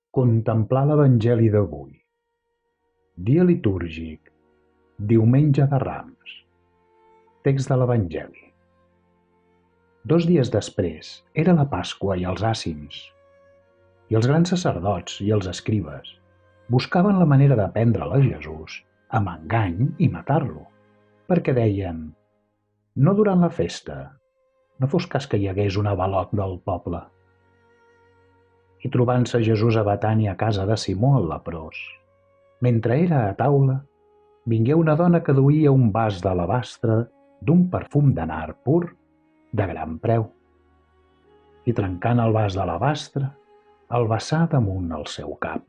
Contemplar l'Evangeli d'avui. Dia litúrgic, diumenge de Rams. Text de l'Evangeli. 2 dies després era la Pasqua i els àcims, i els grans sacerdots i els escribes buscaven la manera de prendre'l a Jesús amb engany i matar-lo, perquè deien: no durant la festa, no fos cas que hi hagués un avalot del poble. I trobant-se Jesús a Betània a casa de Simó el leprós, mentre era a taula, vingué una dona que duia un vas d'alabastre d'un perfum de nard pur de gran preu, i trencant el vas d'alabastre, el vessà damunt el seu cap.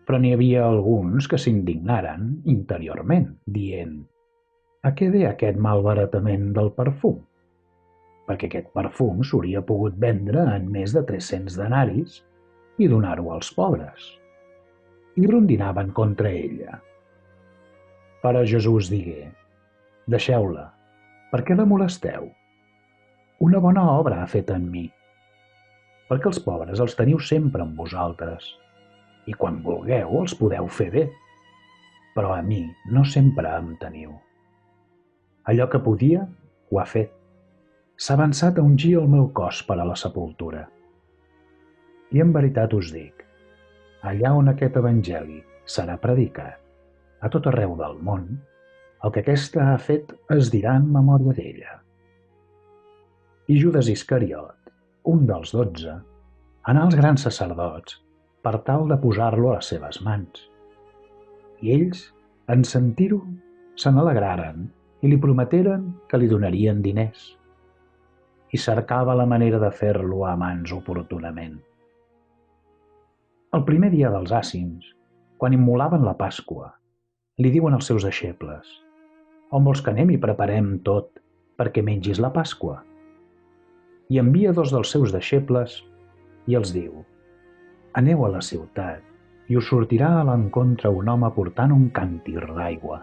Però n'hi havia alguns que s'indignaren interiorment, dient: a què ve aquest malbaratament del perfum? Perquè aquest perfum s'hauria pogut vendre en més de 300 denaris i donar-ho als pobres. I rondinaven contra ella. Però Jesús digué: deixeu-la, per què la molesteu? Una bona obra ha fet en mi, perquè els pobres els teniu sempre amb vosaltres, i quan vulgueu els podeu fer bé, però a mi no sempre em teniu. Allò que podia, ho ha fet. S'ha avançat a ungir el meu cos per a la sepultura. I en veritat us dic, allà on aquest evangeli serà predicat, a tot arreu del món, el que aquesta ha fet es dirà en memòria d'ella. I Judes Iscariot, un dels 12, anà als grans sacerdots per tal de posar-lo a les seves mans. I ells, en sentir-ho, se n'alegraren i li prometeren que li donarien diners. I cercava la manera de fer-lo a mans oportunament. El primer dia dels àcims, quan immolaven la Pasqua, li diuen als seus deixebles: on vols que anem i preparem tot perquè mengis la Pasqua? I envia 2 dels seus deixebles i els diu: aneu a la ciutat i us sortirà a l'encontre un home portant un càntir d'aigua.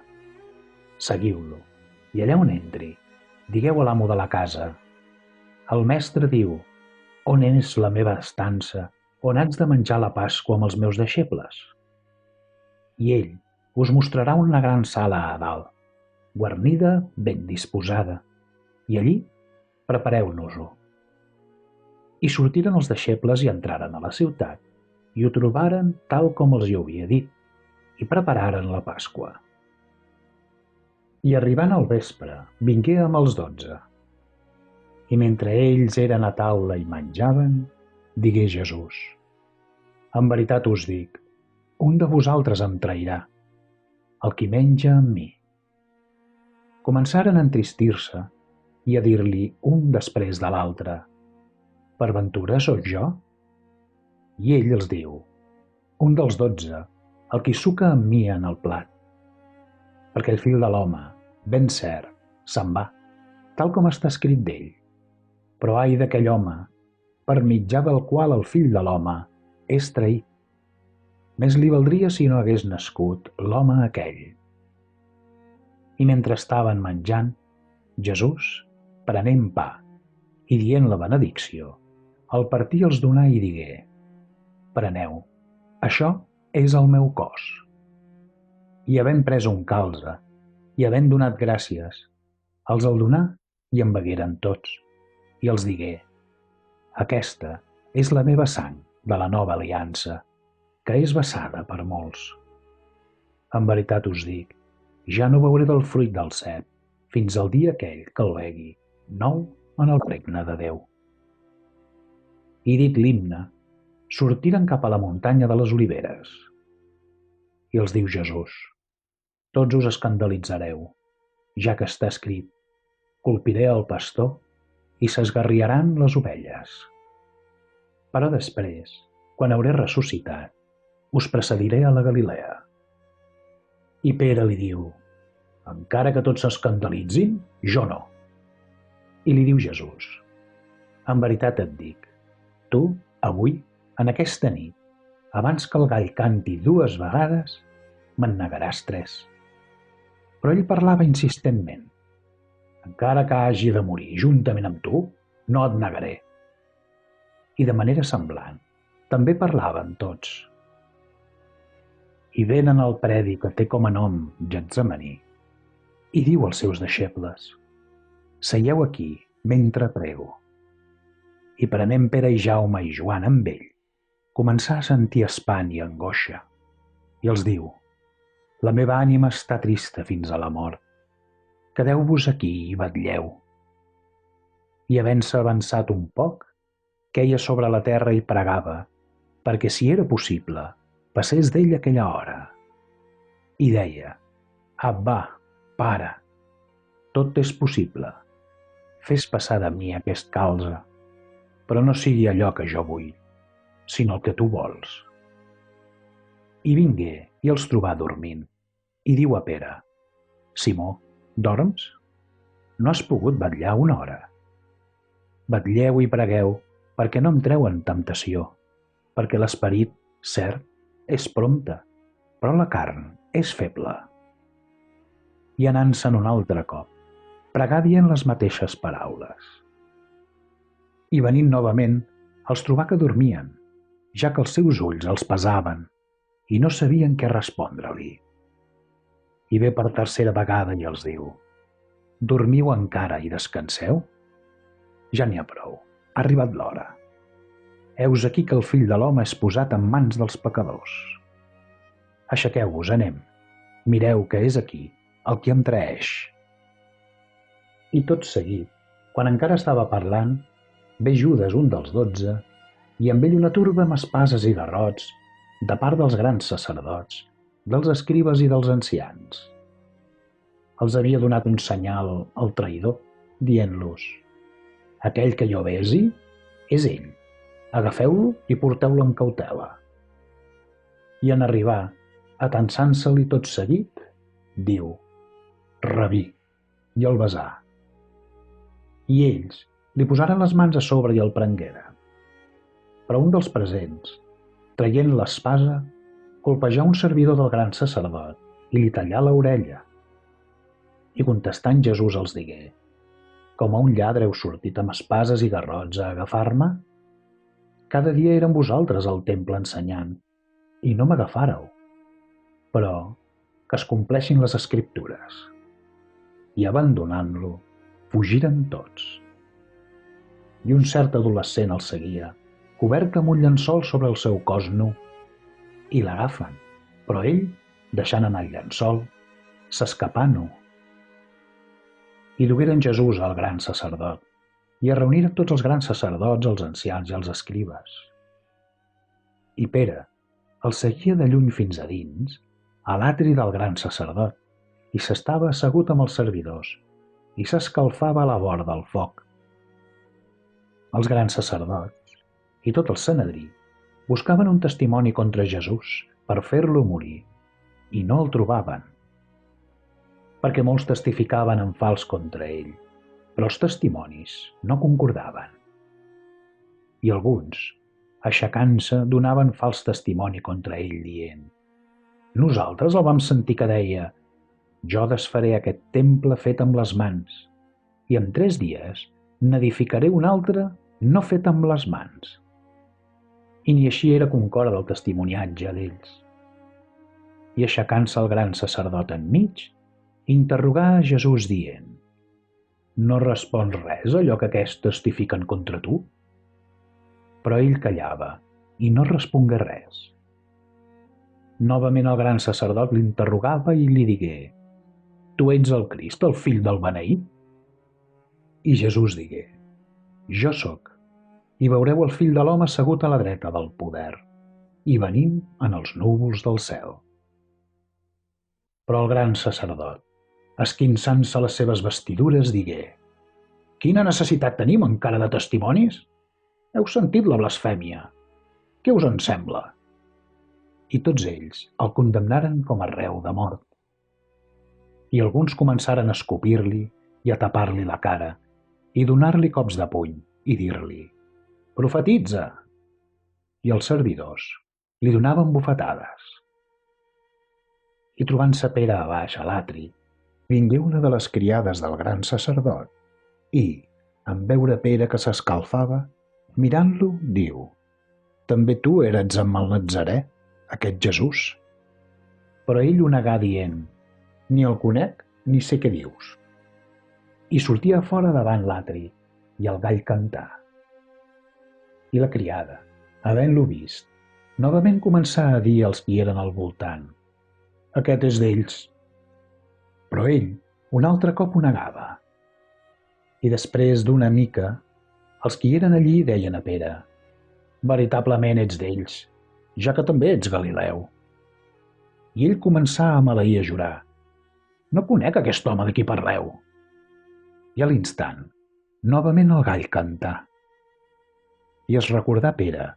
Seguiu-lo, i allà on entri, digueu a l'amo de la casa: el mestre diu: on és la meva estança, on haig de menjar la Pasqua amb els meus deixebles? I ell us mostrarà una gran sala a dalt, guarnida, ben disposada, i allí prepareu-nos-ho. I sortiren els deixebles i entraren a la ciutat, i ho trobaren tal com els hi havia dit, i prepararen la Pasqua. I arribant al vespre, vingué amb els 12. I mentre ells eren a taula i menjaven, digué Jesús: en veritat us dic, un de vosaltres em trairà, el qui menja amb mi. Començaren a entristir-se i a dir-li un després de l'altre: per ventura sóc jo? I ell els diu: un dels 12, el qui suca amb mi en el plat. Perquè el fill de l'home, ben cert, se'n va, tal com està escrit d'ell. Però ai d'aquell home, per mitjà del qual el fill de l'home és traït. Més li valdria si no hagués nascut l'home aquell. I mentre estaven menjant, Jesús, prenent pa i dient la benedicció, el partí els donà i digué: preneu, això és el meu cos. I havent pres un calze, i havent donat gràcies, els el donà i en begueren tots. I els digué: aquesta és la meva sang de la nova aliança, que és vessada per molts. En veritat us dic, ja no beuré del fruit del cep fins al dia aquell que el begui nou en el regne de Déu. I dit l'himne, sortiren cap a la muntanya de les Oliveres. I els diu Jesús: tots us escandalitzareu, ja que està escrit: colpiré el pastor i s'esgarriaran les ovelles. Però després, quan hauré ressuscitat, us precediré a la Galilea. I Pere li diu: encara que tots s'escandalitzin, jo no. I li diu Jesús: en veritat et dic, tu, avui, en aquesta nit, abans que el gall canti 2 vegades, me'n negaràs 3. Però ell parlava insistentment: encara que hagi de morir juntament amb tu, no et negaré. I de manera semblant, També parlaven tots. I venen al predi que té com a nom Getsemaní i diu als seus deixebles: «Seieu aquí mentre prego». I prenent Pere i Jaume i Joan amb ell, començà a sentir espant i angoixa, i els diu: «La meva ànima està trista fins a la mort. Quedeu-vos aquí i vetlleu». I havent-se avançat un poc, queia sobre la terra i pregava, perquè si era possible, passés d'ell aquella hora. I deia: «Abba, Pare, tot és possible. Fes passar de mi aquest calze, però no sigui allò que jo vull, sinó el que tu vols». I vingué i els trobà dormint, i diu a Pere: «Simó, dorms? No has pogut vetllar una hora? Vetlleu i pregueu, perquè no entreu en temptació, perquè l'esperit, cert, és prompte, però la carn és feble». I anant-se'n un altre cop, pregà dient les mateixes paraules. I venint novament, els trobà que dormien, ja que els seus ulls els pesaven i no sabien què respondre-li. I ve per tercera vegada i els diu: «Dormiu encara i descanseu? Ja n'hi ha prou, ha arribat l'hora. Heus aquí que el Fill de l'Home és posat en mans dels pecadors. Aixequeu-vos, anem. Mireu que és aquí el qui em traeix». I tot seguit, quan encara estava parlant, ve Judes, un dels 12, i amb ell una turba amb espases i garrots, de part dels grans sacerdots, dels escribes i dels ancians. Els havia donat un senyal al traïdor, dient-los: «Aquell que jo besi és ell. Agafeu-lo i porteu-lo amb cautela». I en arribar, atansant-se-li tot seguit, diu: «Rabí», i el besà. I ells li posaren les mans a sobre i el prengueren. Però un dels presents, traient l'espasa, colpejà un servidor del gran sacerdot i li tallà l'orella. I contestant Jesús els digué: «Com a un lladre heu sortit amb espases i garrots a agafar-me? Cada dia era amb vosaltres al temple ensenyant, i no m'agafàreu. Però que es compleixin les Escriptures». I abandonant-lo, fugiren tots. I un cert adolescent el seguia, cobert amb un llençol sobre el seu cos nu, i l'agafen, però ell, deixant anar el llençol, s'escapà nu. I dugueren Jesús al gran sacerdot, i es reuniren tots els grans sacerdots, els ancians i els escribes. I Pere el seguia de lluny fins a dins, a l'atri del gran sacerdot, i s'estava assegut amb els servidors, i s'escalfava a la vora del foc. Els grans sacerdots i tot el Sanedrí buscaven un testimoni contra Jesús per fer-lo morir, i no el trobaven, perquè molts testificaven en fals contra ell, però els testimonis no concordaven. I alguns, aixecant-se, donaven fals testimoni contra ell, dient: «Nosaltres el vam sentir que deia: jo desfaré aquest temple fet amb les mans, i en 3 dies n'edificaré un altre no fet amb les mans». I ni així era concord el testimoniatge d'ells. I aixecant-se el gran sacerdot enmig, interrogà a Jesús dient: «No respons res a allò que aquests testifiquen contra tu?» Però ell callava i no respongué res. Novament el gran sacerdot l'interrogava i li digué: «Tu ets el Crist, el fill del beneït?» I Jesús digué: «Jo sóc, i veureu el Fill de l'Home assegut a la dreta del poder, i venint en els núvols del cel». Però el gran sacerdot, esquinçant-se les seves vestidures, digué: «Quina necessitat tenim encara de testimonis? Heu sentit la blasfèmia. Què us en sembla?» I tots ells el condemnaren com a reu de mort. I alguns començaren a escopir-li i a tapar-li la cara, i donar-li cops de puny, i dir-li: «Profetitza!» I els servidors li donaven bufetades. I trobant-se Pere a baix a l'atri, vingué una de les criades del gran sacerdot, i, en veure Pere que s'escalfava, mirant-lo, diu: també tu eres amb el Natzarè, aquest Jesús. Però ell ho negà dient: ni el conec ni sé què dius. I sortia a fora davant l'atri, i el gall cantà. I la criada, havent-lo vist, novament començà a dir als qui eren al voltant: aquest és d'ells. Però ell un altre cop ho negava. I després d'una mica, els qui eren allí deien a Pere: veritablement ets d'ells, ja que també ets Galileu. I ell començà a maleir a jurar: no conec aquest home de qui parleu. I a l'instant, novament el gall cantà. I es recordà Pere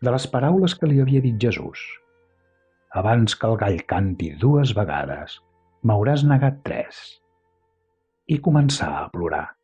de les paraules que li havia dit Jesús: abans que el gall canti 2 vegades, m'hauràs negat 3. I començà a plorar.